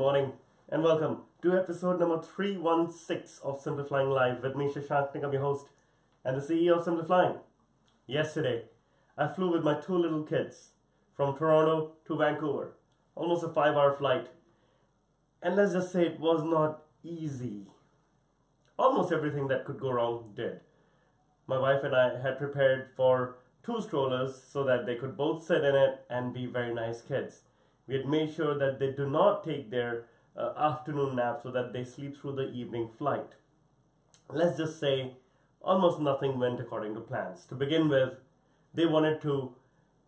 morning, and welcome to episode number 316 of Simplifying Live with me, Shashank. I'm your host and the CEO of Simplifying. Yesterday, I flew with my two little kids from Toronto to Vancouver, almost a 5-hour flight. And let's just say it was not easy. Almost everything that could go wrong did. My wife and I had prepared for 2 strollers so that they could both sit in it and be very nice kids. We had made sure that they do not take their afternoon nap so that they sleep through the evening flight. Let's just say almost nothing went according to plans. To begin with, they wanted to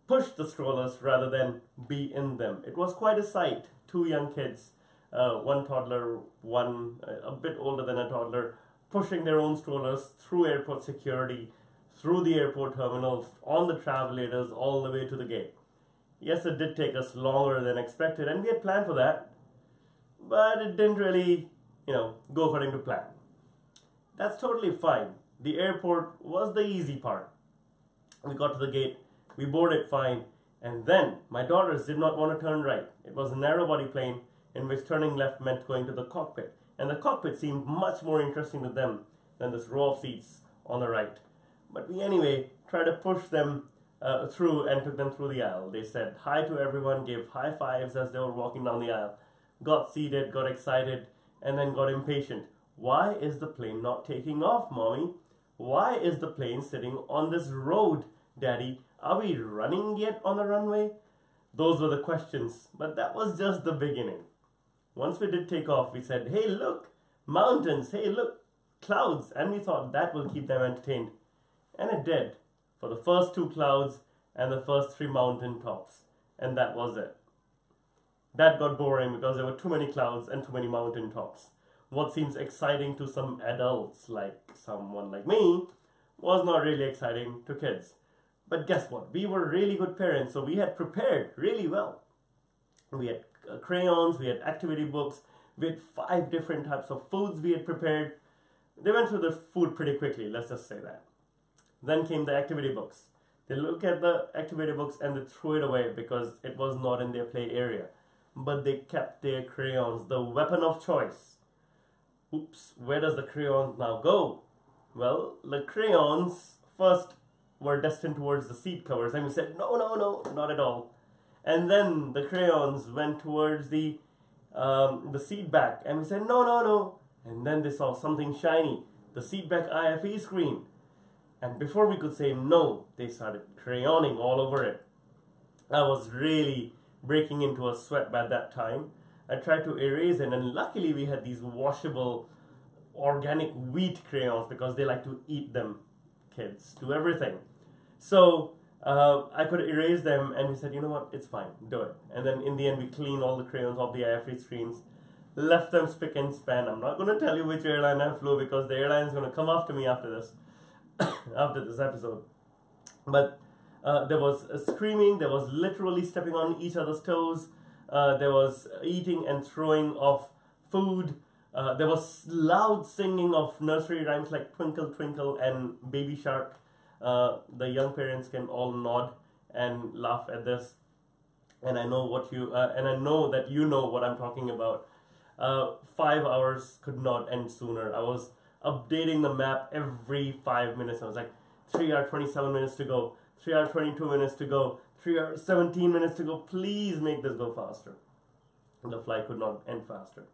push the strollers rather than be in them. It was quite a sight. 2 young kids, one toddler, one a bit older than a toddler, pushing their own strollers through airport security, through the airport terminals, on the travelators, all the way to the gate. Yes, it did take us longer than expected, and we had planned for that, but it didn't really, go according to plan. That's totally fine. The airport was the easy part. We got to the gate, we boarded fine, and then my daughters did not want to turn right. It was a narrow body plane in which turning left meant going to the cockpit, and the cockpit seemed much more interesting to them than this row of seats on the right. But we anyway tried to push them through and took them through the aisle. They said hi to everyone, gave high fives as they were walking down the aisle, got seated, got excited, and then got impatient. Why is the plane not taking off, Mommy? Why is the plane sitting on this road, Daddy? Are we running yet on the runway? Those were the questions, but that was just the beginning. Once we did take off, we said, hey, look, mountains, hey, look, clouds, and we thought that will keep them entertained. And it did. For the first 2 clouds and the first 3 mountain tops. And that was it. That got boring because there were too many clouds and too many mountain tops. What seems exciting to some adults, like someone like me, was not really exciting to kids. But guess what? We were really good parents, so we had prepared really well. We had crayons, we had activity books, we had 5 different types of foods we had prepared. They went through the food pretty quickly, let's just say that. Then came the activity books. They look at the activity books and they threw it away because it was not in their play area. But they kept their crayons, the weapon of choice. Oops, where does the crayons now go? Well, the crayons first were destined towards the seat covers, and we said, no, not at all. And then the crayons went towards the seat back, and we said, no. And then they saw something shiny, the seat back IFE screen. And before we could say no, they started crayoning all over it. I was really breaking into a sweat by that time. I tried to erase it, and luckily we had these washable organic wheat crayons because they like to eat them. Kids do everything. So I could erase them, and we said, you know what, it's fine, do it. And then in the end, we cleaned all the crayons off the IFE screens, left them spick and span. I'm not going to tell you which airline I flew because the airline is going to come after me after this. After this episode. But there was screaming, there was literally stepping on each other's toes, there was eating and throwing of food, there was loud singing of nursery rhymes like Twinkle Twinkle and Baby Shark. The young parents can all nod and laugh at this, and I know that you know what I'm talking about. 5 hours could not end sooner. I was updating the map every 5 minutes. I was like, 3 hours 27 minutes to go, 3 hours 22 minutes to go, 3 hours 17 minutes to go. Please make this go faster. The flight could not end faster.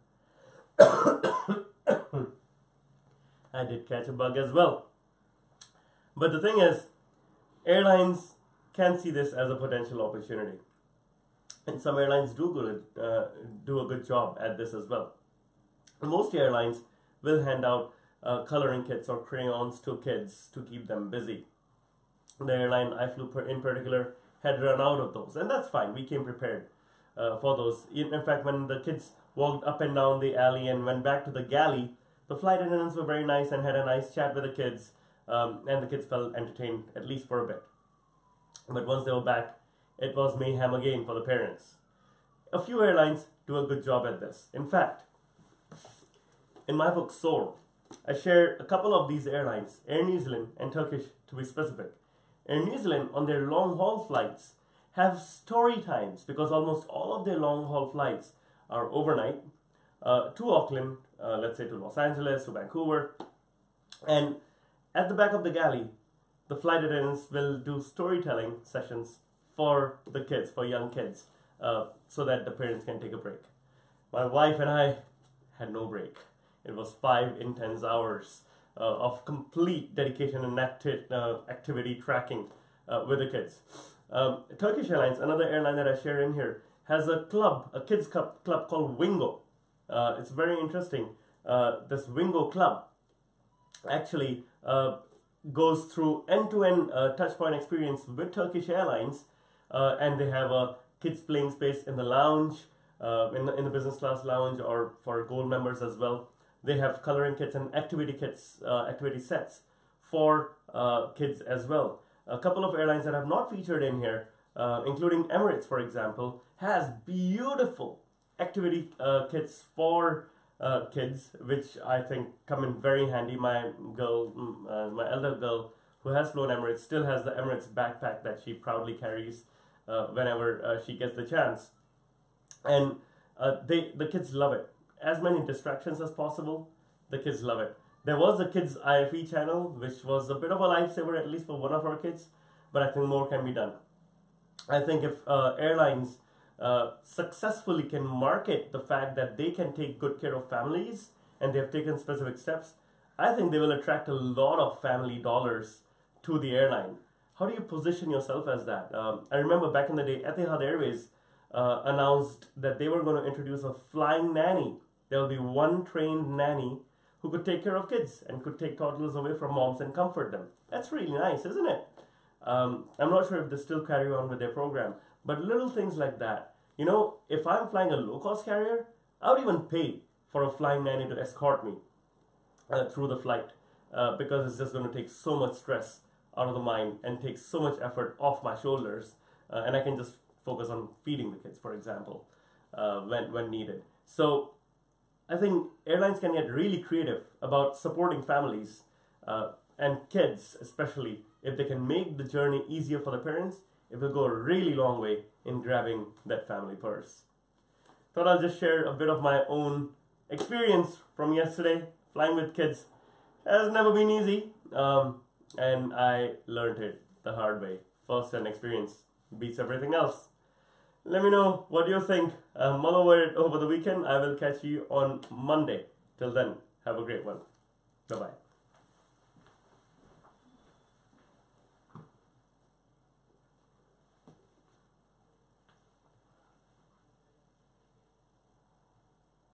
I did catch a bug as well. But the thing is, airlines can see this as a potential opportunity. And some airlines do a good job at this as well. Most airlines will hand out coloring kits or crayons to kids to keep them busy. The airline I flew in particular had run out of those, and that's fine. We came prepared for those. In fact, when the kids walked up and down the alley and went back to the galley, the flight attendants were very nice and had a nice chat with the kids, and the kids felt entertained, at least for a bit. But once they were back, it was mayhem again for the parents. A few airlines do a good job at this. In fact, in my book, Soar, I share a couple of these airlines, Air New Zealand and Turkish to be specific. Air New Zealand, on their long-haul flights, have story times because almost all of their long-haul flights or overnight to Auckland, let's say to Los Angeles, to Vancouver, and at the back of the galley, the flight attendants will do storytelling sessions for the kids, for young kids, so that the parents can take a break. My wife and I had no break. It was 5 intense hours of complete dedication and activity tracking with the kids. Turkish Airlines, another airline that I share in here, has a club, a kids club called Wingo. It's very interesting. This Wingo club actually goes through end-to-end touchpoint experience with Turkish Airlines, and they have a kids playing space in the lounge, in the business class lounge, or for gold members as well. They have coloring kits and activity kits, activity sets for kids as well. A couple of airlines that have not featured in here, including Emirates, for example, has beautiful activity kits for kids, which I think come in very handy. My girl, my elder girl, who has flown Emirates, still has the Emirates backpack that she proudly carries whenever she gets the chance, and the kids love it. As many distractions as possible, the kids love it. There was a kids IFE channel, which was a bit of a lifesaver, at least for one of our kids, but I think more can be done. I think if airlines successfully can market the fact that they can take good care of families, and they have taken specific steps, I think they will attract a lot of family dollars to the airline. How do you position yourself as that? I remember back in the day, Etihad Airways announced that they were going to introduce a flying nanny. There will be one trained nanny who could take care of kids and could take toddlers away from moms and comfort them. That's really nice, isn't it? I'm not sure if they still carry on with their program, but little things like that. You know, if I'm flying a low-cost carrier, I would even pay for a flying nanny to escort me through the flight because it's just going to take so much stress out of the mind and take so much effort off my shoulders, and I can just focus on feeding the kids, for example, when needed. So I think airlines can get really creative about supporting families and kids, especially if they can make the journey easier for the parents. It will go a really long way in grabbing that family purse. Thought I'll just share a bit of my own experience from yesterday. Flying with kids has never been easy, and I learned it the hard way. First-hand experience beats everything else. Let me know what you think. Mull over it over the weekend. I will catch you on Monday. Till then, have a great one. Bye-bye.